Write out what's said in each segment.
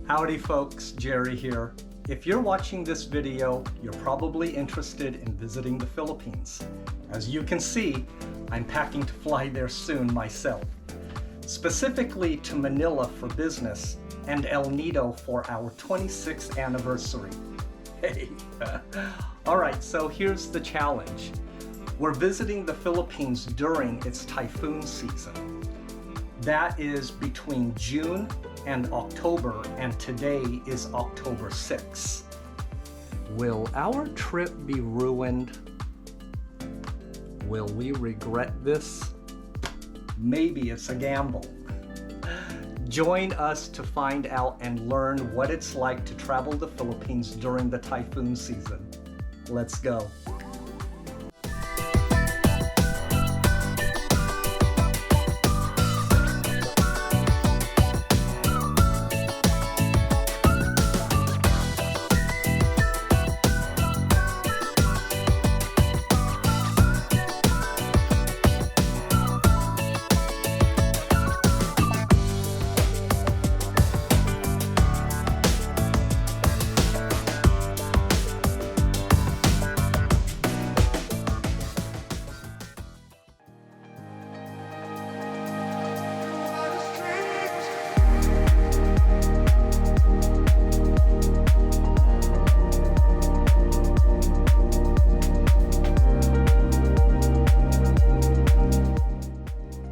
Howdy folks, Jerry here. If you're watching this video, you're probably interested in visiting the Philippines. As you can see, I'm packing to fly there soon myself. Specifically to Manila for business and El Nido for our 26th anniversary. Hey! Alright, so here's the challenge. We're visiting the Philippines during its typhoon season. That is between June and October, and today is October 6th. Will our trip be ruined? Will we regret this? Maybe it's a gamble. Join us to find out and learn what it's like to travel the Philippines during the typhoon season. Let's go.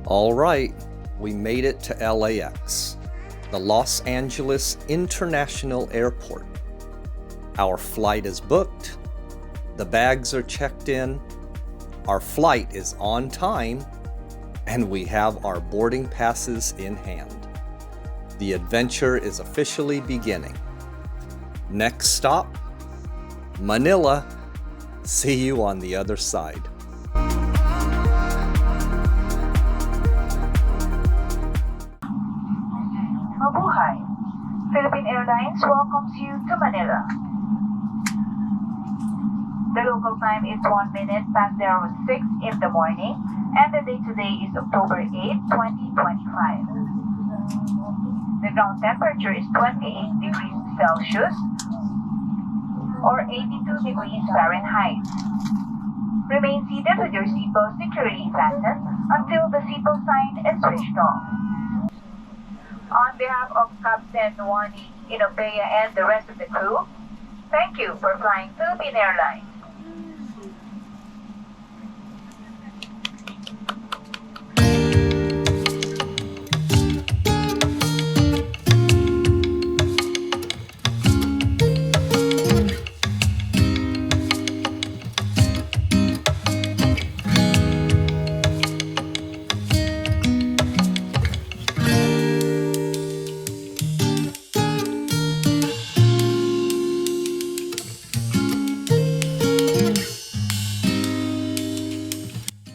All right, we made it to LAX, the Los Angeles International Airport. Our flight is booked, the bags are checked in, our flight is on time, and we have our boarding passes in hand. The adventure is officially beginning. Next stop, Manila. See you on the other side. Mabuhay! Philippine Airlines welcomes you to Manila. The local time is 1 minute past 06 in the morning, and the date today is October 8, 2025. The ground temperature is 28 degrees Celsius or 82 degrees Fahrenheit. Remain seated with your seatbelt securely fastened until the seatbelt sign is switched off. On behalf of Captain Wani Inopea and the rest of the crew, thank you for flying Philippine Airlines.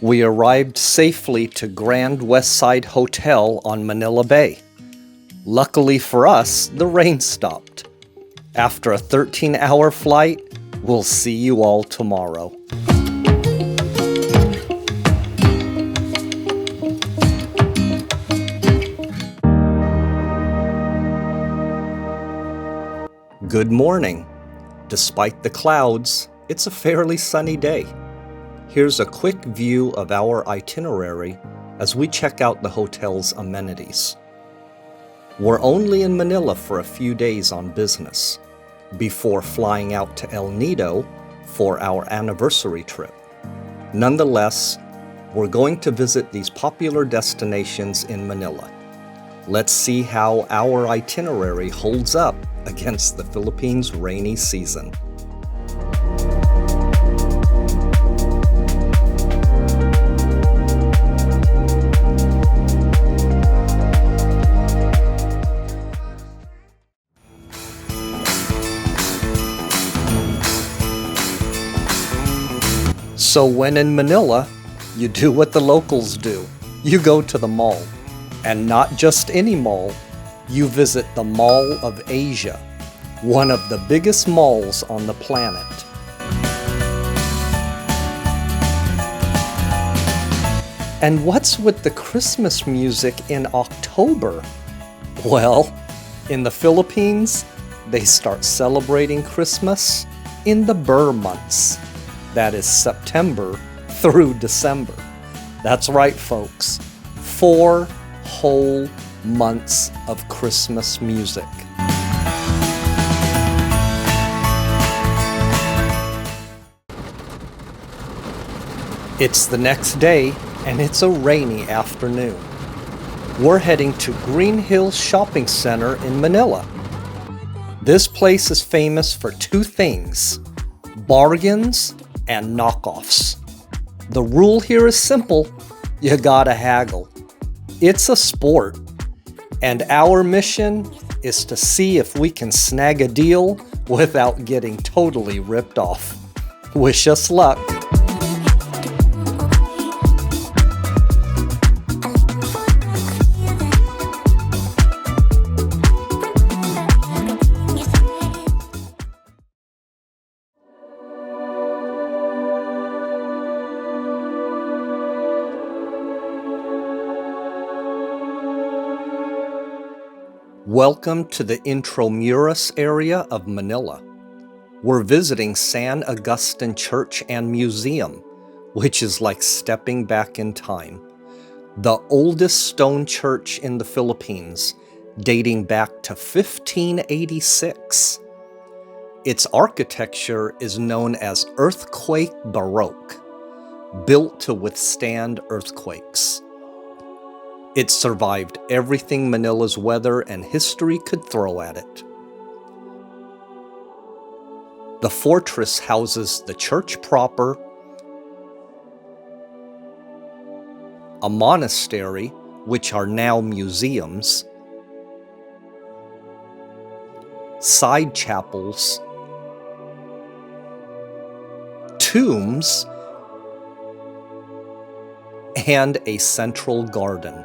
We arrived safely to Grand Westside Hotel on Manila Bay. Luckily for us, the rain stopped. After a 13-hour flight, we'll see you all tomorrow. Good morning. Despite the clouds, it's a fairly sunny day. Here's a quick view of our itinerary as we check out the hotel's amenities. We're only in Manila for a few days on business, before flying out to El Nido for our anniversary trip. Nonetheless, we're going to visit these popular destinations in Manila. Let's see how our itinerary holds up against the Philippines' rainy season. So when in Manila, you do what the locals do. You go to the mall. And not just any mall, you visit the Mall of Asia, one of the biggest malls on the planet. And what's with the Christmas music in October? Well, In the Philippines, they start celebrating Christmas in the Burr months. That is September through December. That's right, folks. 4 whole months of Christmas music. It's the next day, and it's a rainy afternoon. We're heading to Green Hills Shopping Center in Manila. This place is famous for 2 things: bargains and knockoffs. The rule here is simple: you gotta haggle. It's a sport, and our mission is to see if we can snag a deal without getting totally ripped off. Wish us luck. Welcome to the Intramuros area of Manila. We're visiting San Agustin Church and Museum, which is like stepping back in time. The oldest stone church in the Philippines, dating back to 1586. Its architecture is known as Earthquake Baroque, built to withstand earthquakes. It survived everything Manila's weather and history could throw at it. The fortress houses the church proper, a monastery, which are now museums, side chapels, tombs, and a central garden.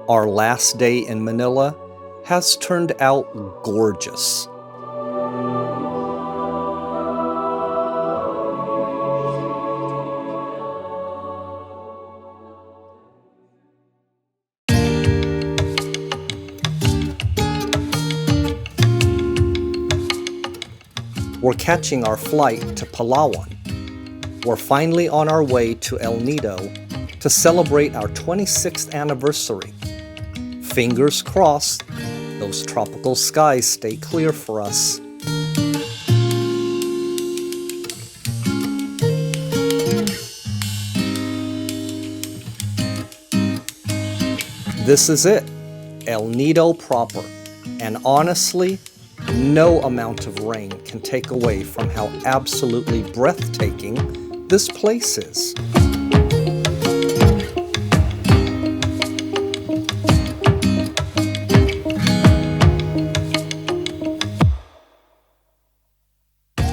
Our last day in Manila has turned out gorgeous. We're catching our flight to Palawan. We're finally on our way to El Nido to celebrate our 26th anniversary. Fingers crossed, those tropical skies stay clear for us. This is it, El Nido proper. And honestly, no amount of rain can take away from how absolutely breathtaking this place is.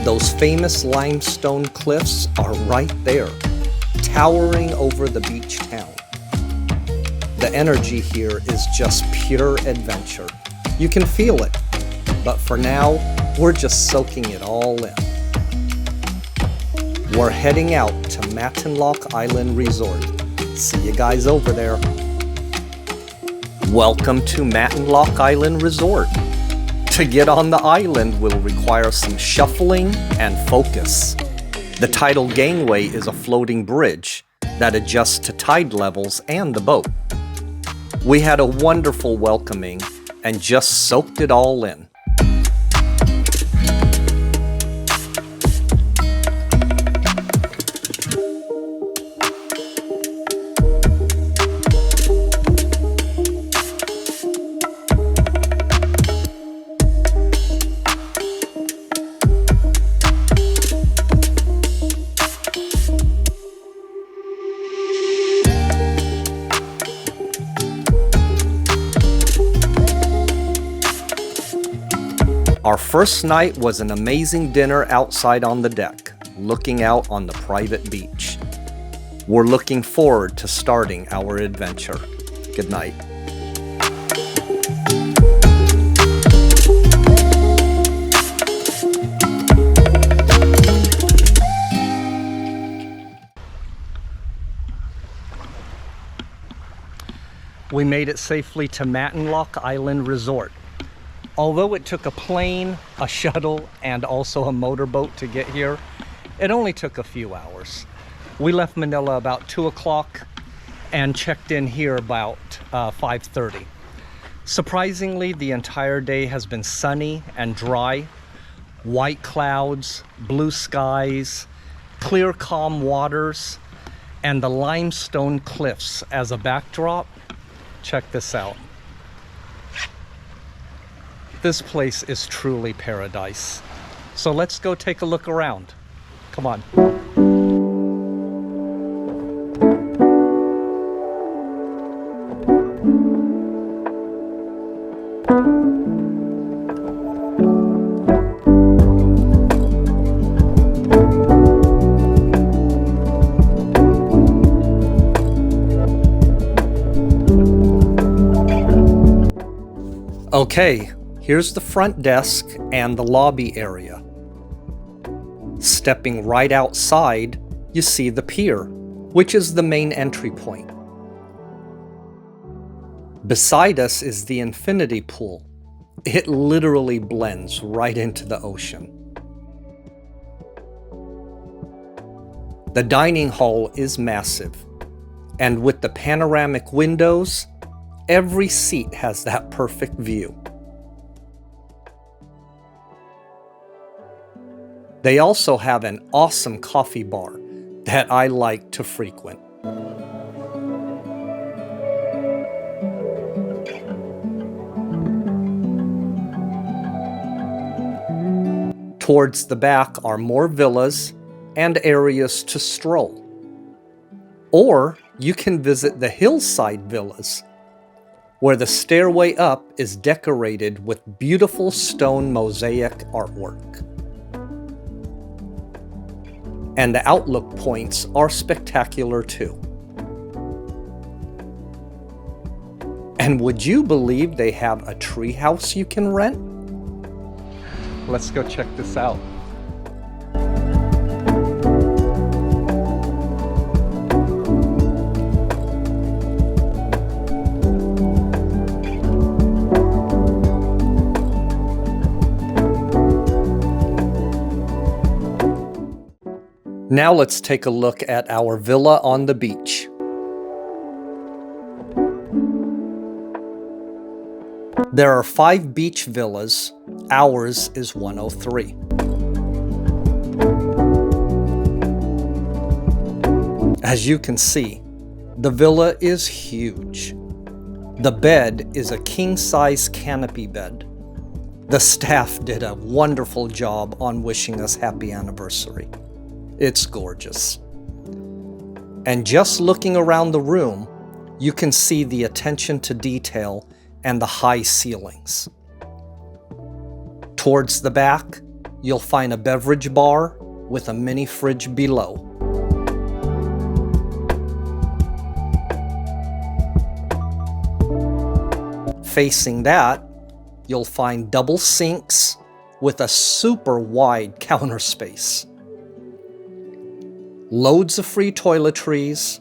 Those famous limestone cliffs are right there, towering over the beach town. The energy here is just pure adventure. You can feel it, but for now, we're just soaking it all in. We're heading out to Matinloc Island Resort. See you guys over there. Welcome to Matinloc Island Resort. To get on the island will require some shuffling and focus. The tidal gangway is a floating bridge that adjusts to tide levels and the boat. We had a wonderful welcoming and just soaked it all in. Our first night was an amazing dinner outside on the deck, looking out on the private beach. We're looking forward to starting our adventure. Good night. we made it safely to Matinloc Island Resort. Although it took a plane, a shuttle, and also a motorboat to get here, it only took a few hours. We left Manila about 2 o'clock and checked in here about 5:30. Surprisingly, the entire day has been sunny and dry. White clouds, blue skies, clear calm waters, and the limestone cliffs as a backdrop. Check this out. This place is truly paradise. So let's go take a look around. Come on. Okay, here's the front desk and the lobby area. Stepping right outside, you see the pier, which is the main entry point. Beside us is the infinity pool. It literally blends right into the ocean. The dining hall is massive, and with the panoramic windows, every seat has that perfect view. They also have an awesome coffee bar that I like to frequent. Towards the back are more villas and areas to stroll. Or you can visit the hillside villas, where the stairway up is decorated with beautiful stone mosaic artwork. And the outlook points are spectacular too. And would you believe they have a treehouse you can rent? Let's go check this out. Now let's take a look at our villa on the beach. There are 5 beach villas. Ours is 103. As you can see, the villa is huge. The bed is a king-size canopy bed. The staff did a wonderful job on wishing us happy anniversary. It's gorgeous. And just looking around the room, you can see the attention to detail and the high ceilings. Towards the back, you'll find a beverage bar with a mini fridge below. Facing that, you'll find double sinks with a super wide counter space. Loads of free toiletries,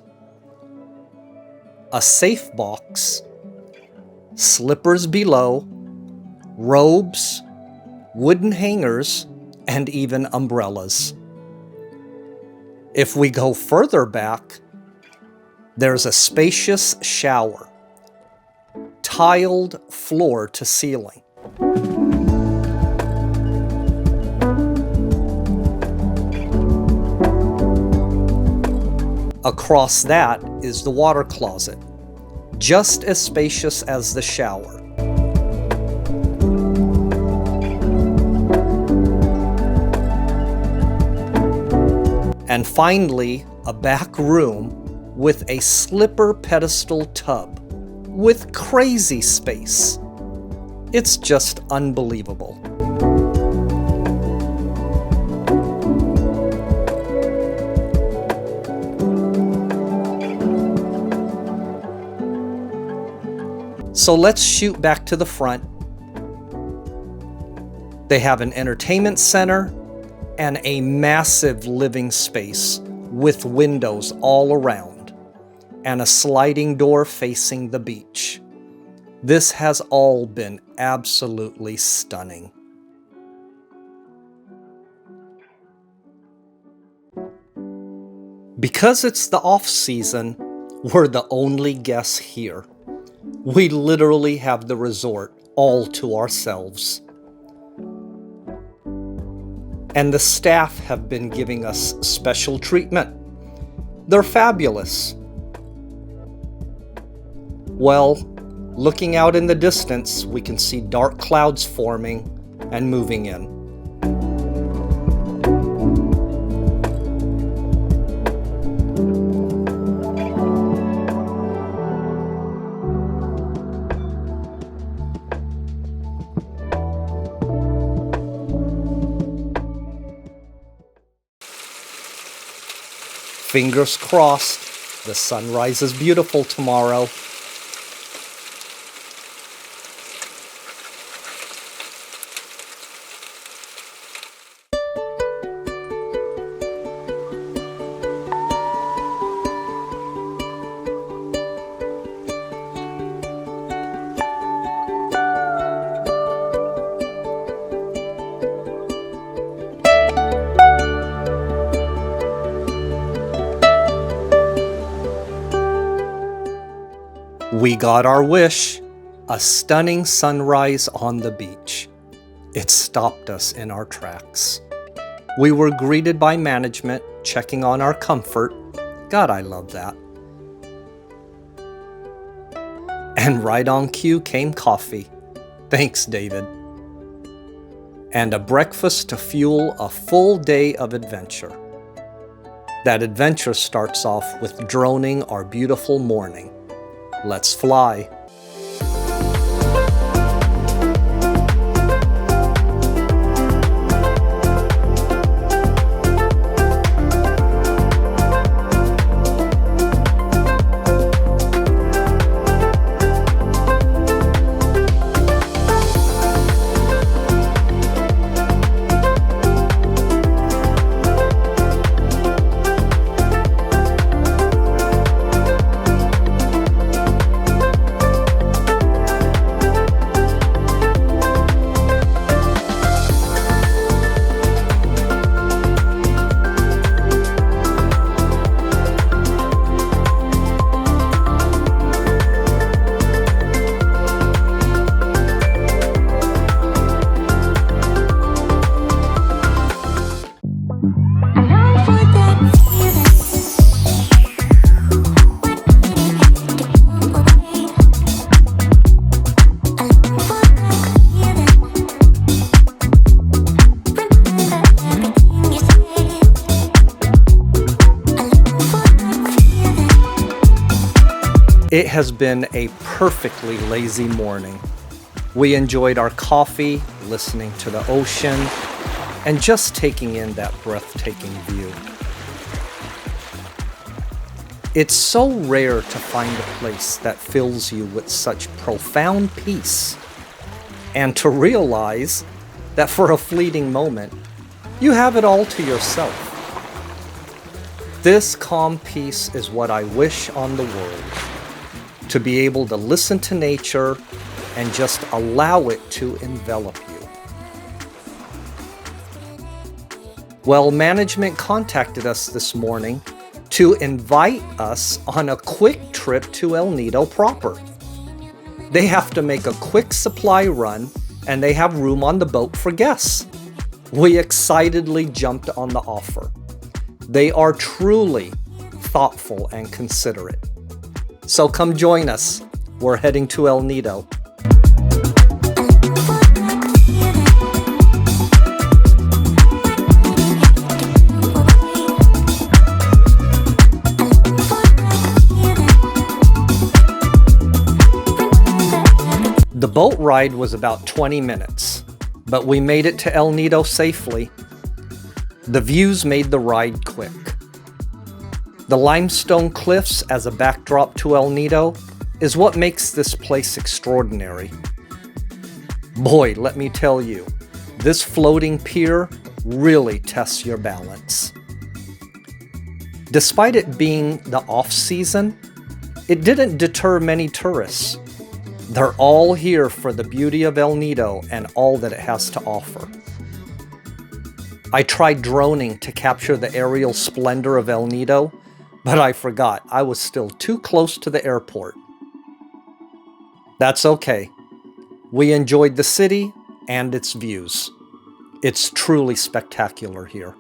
a safe box, slippers below, robes, wooden hangers, and even umbrellas. If we go further back, there's a spacious shower, tiled floor to ceiling. Across that is the water closet, just as spacious as the shower. And finally, a back room with a slipper pedestal tub with crazy space. It's just unbelievable. So let's shoot back to the front. They have an entertainment center and a massive living space with windows all around. and a sliding door facing the beach. This has all been absolutely stunning. Because it's the off-season, we're the only guests here. We literally have the resort all to ourselves. And the staff have been giving us special treatment. They're fabulous. Well, looking out in the distance, we can see dark clouds forming and moving in. Fingers crossed, the sunrise is beautiful tomorrow. We got our wish, a stunning sunrise on the beach. It stopped us in our tracks. We were greeted by management checking on our comfort. God, I love that. And right on cue came coffee. Thanks, David. And a breakfast to fuel a full day of adventure. That adventure starts off with droning our beautiful morning. Let's fly. It has been a perfectly lazy morning. We enjoyed our coffee, listening to the ocean, and just taking in that breathtaking view. It's so rare to find a place that fills you with such profound peace, and to realize that for a fleeting moment, you have it all to yourself. This calm peace is what I wish on the world. To be able to listen to nature and just allow it to envelop you. Well, management contacted us this morning to invite us on a quick trip to El Nido proper. They have to make a quick supply run and they have room on the boat for guests. We excitedly jumped on the offer. They are truly thoughtful and considerate. So come join us. We're heading to El Nido. The boat ride was about 20 minutes, but we made it to El Nido safely. The views made the ride quick. The limestone cliffs as a backdrop to El Nido is what makes this place extraordinary. Boy, let me tell you, this floating pier really tests your balance. Despite it being the off-season, It didn't deter many tourists. They're all here for the beauty of El Nido and all that it has to offer. I tried droning to capture the aerial splendor of El Nido, but I forgot I was still too close to the airport. That's okay. We enjoyed the city and its views. It's truly spectacular here.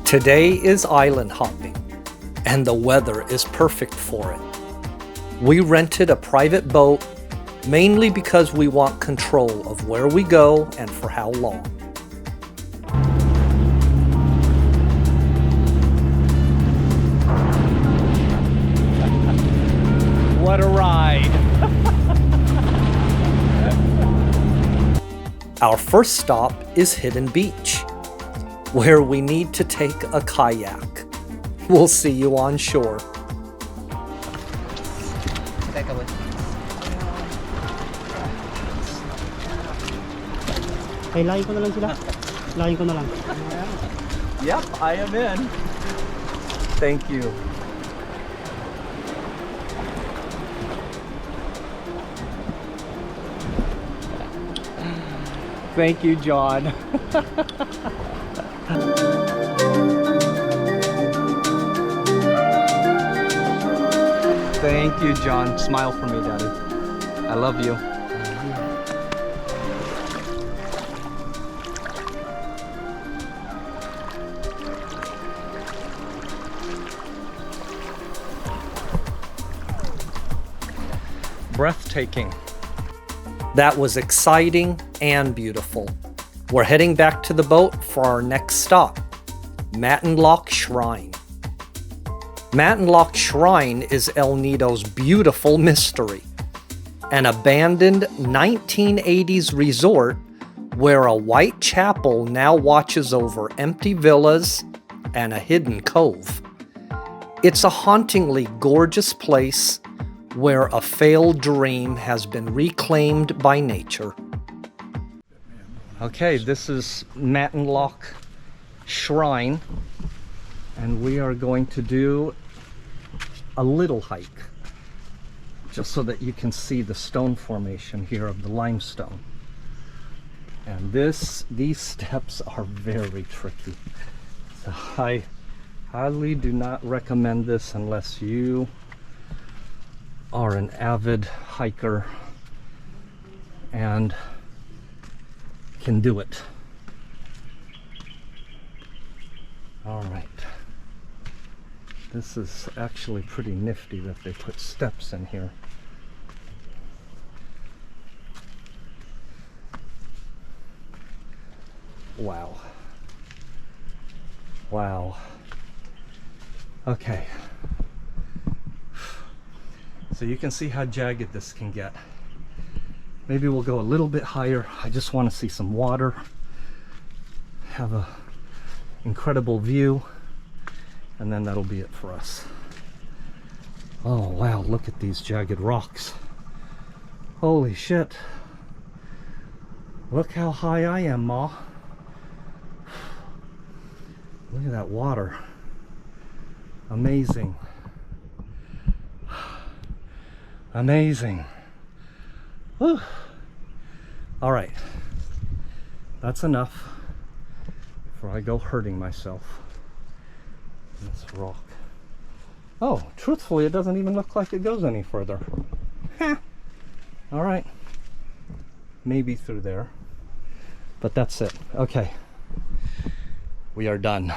Today is island hopping, and the weather is perfect for it. We rented a private boat mainly because we want control of where we go and for how long. What a ride! Our first stop is Hidden Beach, where we need to take a kayak. We'll see you on shore. Ay, layin ko na lang sila. Layin ko na lang. Yep, I am in. Thank you. Thank you, John. Thank you, John. Smile for me, Daddy. I love you. Breathtaking. That was exciting and beautiful. We're heading back to the boat for our next stop, Matinloc Shrine. Matinloc Shrine is El Nido's beautiful mystery, an abandoned 1980s resort where a white chapel now watches over empty villas and a hidden cove. It's a hauntingly gorgeous place where a failed dream has been reclaimed by nature. Okay, this is Matinloc Shrine, and we are going to do a little hike, just so that you can see the stone formation here of the limestone. And these steps are very tricky. So I highly do not recommend this unless you are an avid hiker and can do it. All right. This is actually pretty nifty that they put steps in here. Wow. Wow. Okay. So you can see how jagged this can get. Maybe we'll go a little bit higher. I just want to see some water, have a incredible view, and then that'll be it for us. Oh wow, look at these jagged rocks. Holy shit. Look how high I am, Ma. Look at that water. Amazing. Amazing. Whew. All right, that's enough before I go hurting myself. This rock. Oh, truthfully, it doesn't even look like it goes any further. Heh. All right, maybe through there, but that's it. Okay, we are done.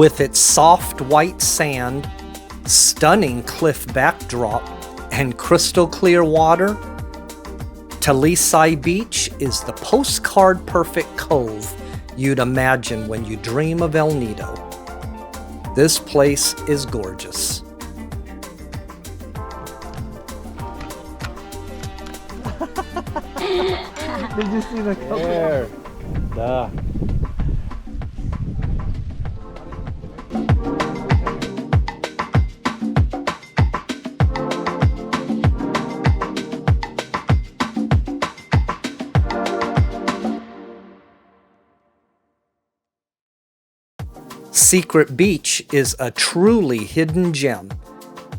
With its soft white sand, stunning cliff backdrop, and crystal clear water, Talisay Beach is the postcard perfect cove you'd imagine when you dream of El Nido. This place is gorgeous. Did you see the couple? There. Duh. Secret Beach is a truly hidden gem,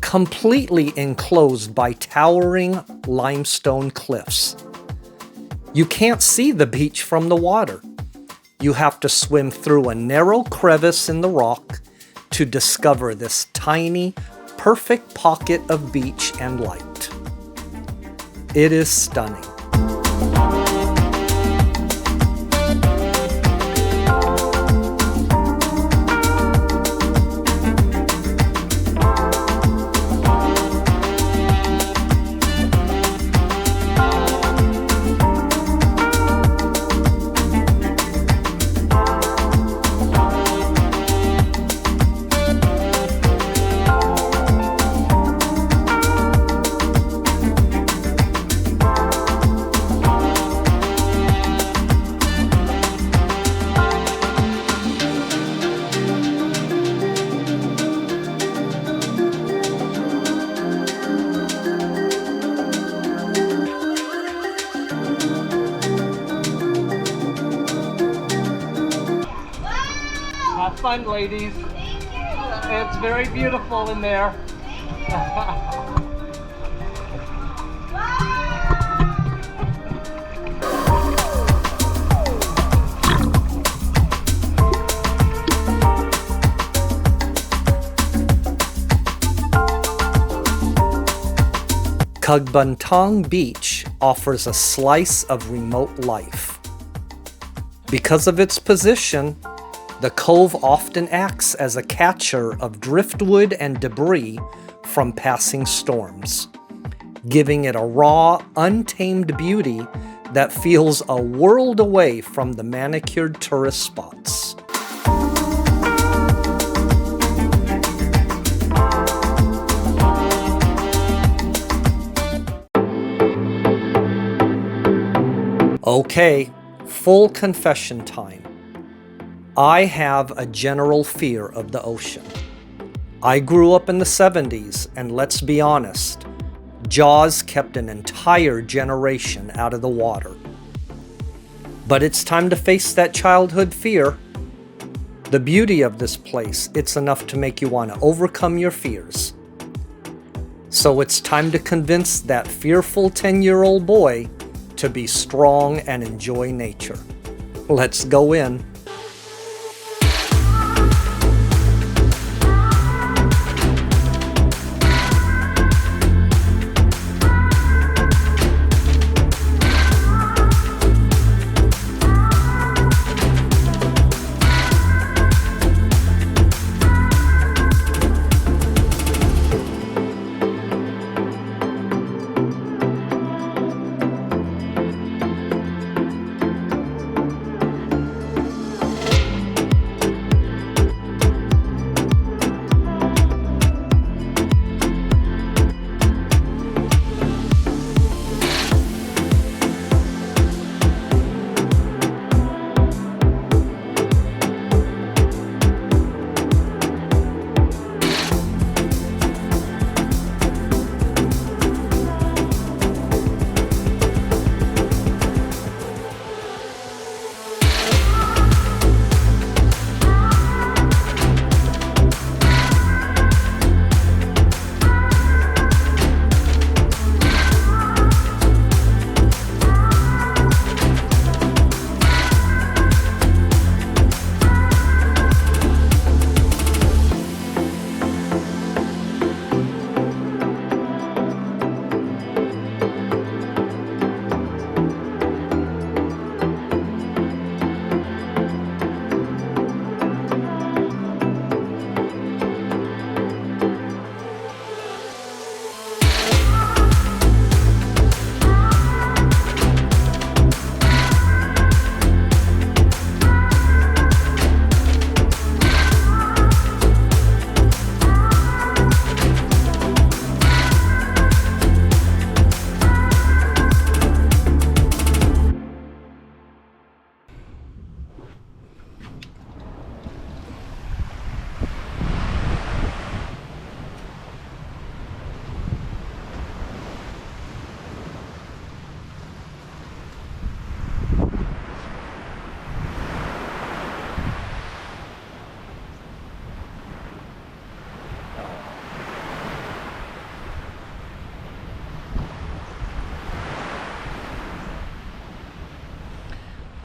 completely enclosed by towering limestone cliffs. You can't see the beach from the water. You have to swim through a narrow crevice in the rock to discover this tiny, perfect pocket of beach and light. It is stunning. Have fun, ladies. It's very beautiful in there. Cagbantong Beach offers a slice of remote life. Because of its position, the cove often acts as a catcher of driftwood and debris from passing storms, giving it a raw, untamed beauty that feels a world away from the manicured tourist spots. Okay, full confession time. I have a general fear of the ocean. I grew up in the 70s, and let's be honest, Jaws kept an entire generation out of the water. But it's time to face that childhood fear. The beauty of this place, it's enough to make you want to overcome your fears. So it's time to convince that fearful 10-year-old boy to be strong and enjoy nature. Let's go in.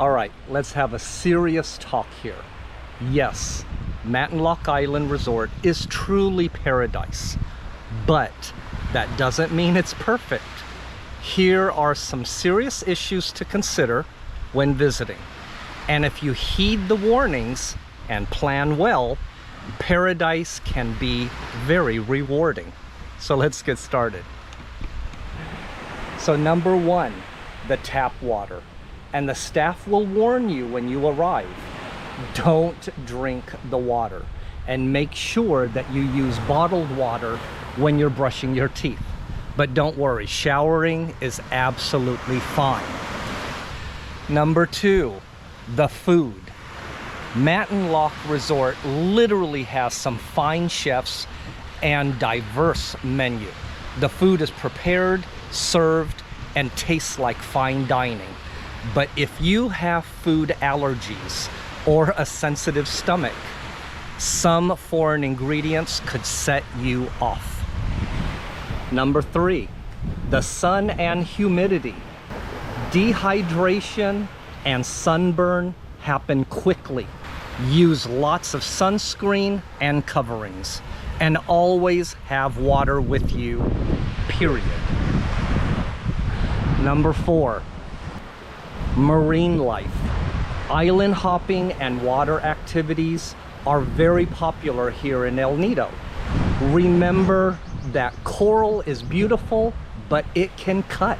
All right, let's have a serious talk here. Yes, Matinloc Island Resort is truly paradise, but that doesn't mean it's perfect. Here are some serious issues to consider when visiting. And if you heed the warnings and plan well, paradise can be very rewarding. So let's get started. So number one, the tap water. And the staff will warn you when you arrive. Don't drink the water. And make sure that you use bottled water when you're brushing your teeth. But don't worry, showering is absolutely fine. Number two, the food. Matinloc Resort literally has some fine chefs and diverse menu. The food is prepared, served, and tastes like fine dining. But if you have food allergies or a sensitive stomach, some foreign ingredients could set you off. Number three, the sun and humidity. Dehydration and sunburn happen quickly. Use lots of sunscreen and coverings, and always have water with you, period. Number four, marine life. Island hopping and water activities are very popular here in El Nido. Remember that coral is beautiful, but it can cut.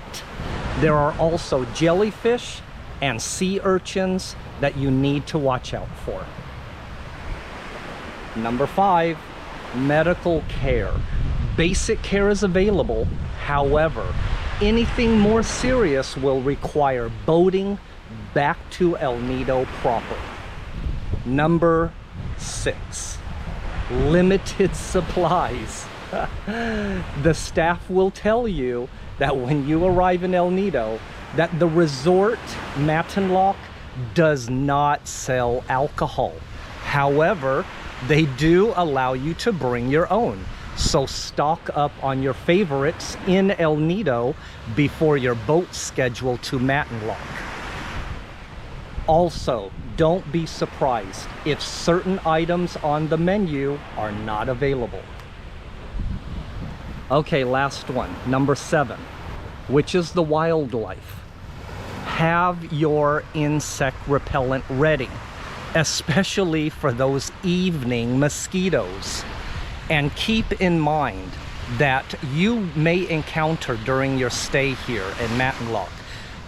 There are also jellyfish and sea urchins that you need to watch out for. Number five, medical care. Basic care is available. However, anything more serious will require boating back to El Nido proper. Number six, limited supplies. The staff will tell you that when you arrive in El Nido, that the resort, Matinloc, does not sell alcohol. However, they do allow you to bring your own. So stock up on your favorites in El Nido before your boat schedule to Matinloc. Also, don't be surprised if certain items on the menu are not available. Okay, last one, number seven, which is the wildlife. Have your insect repellent ready, especially for those evening mosquitoes. And keep in mind that you may encounter during your stay here in Matinloc,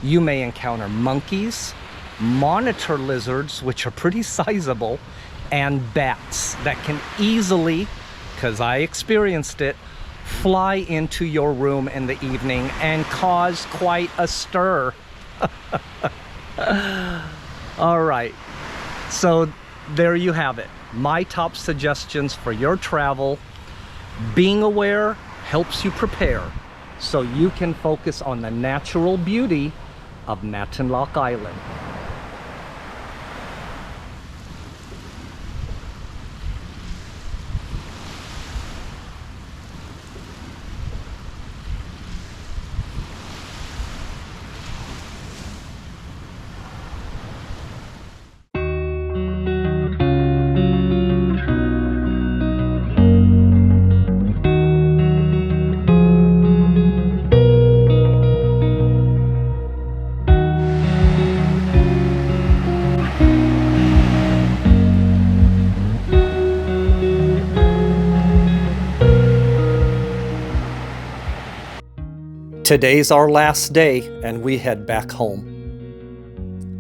you may encounter monkeys, monitor lizards, which are pretty sizable, and bats that can easily, because I experienced it, fly into your room in the evening and cause quite a stir. All right, so there you have it. My top suggestions for your travel. Being aware helps you prepare so you can focus on the natural beauty of Matinloc Island. Today's our last day and we head back home.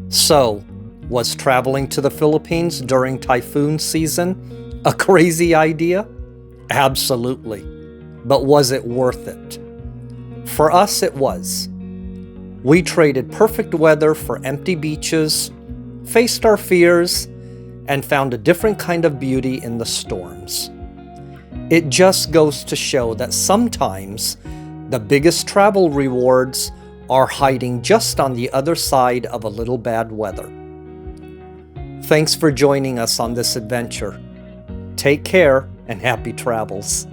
So, was traveling to the Philippines during typhoon season a crazy idea? Absolutely. But was it worth it? For us, it was. We traded perfect weather for empty beaches, faced our fears, and found a different kind of beauty in the storms. It just goes to show that sometimes the biggest travel rewards are hiding just on the other side of a little bad weather. Thanks for joining us on this adventure. Take care and happy travels.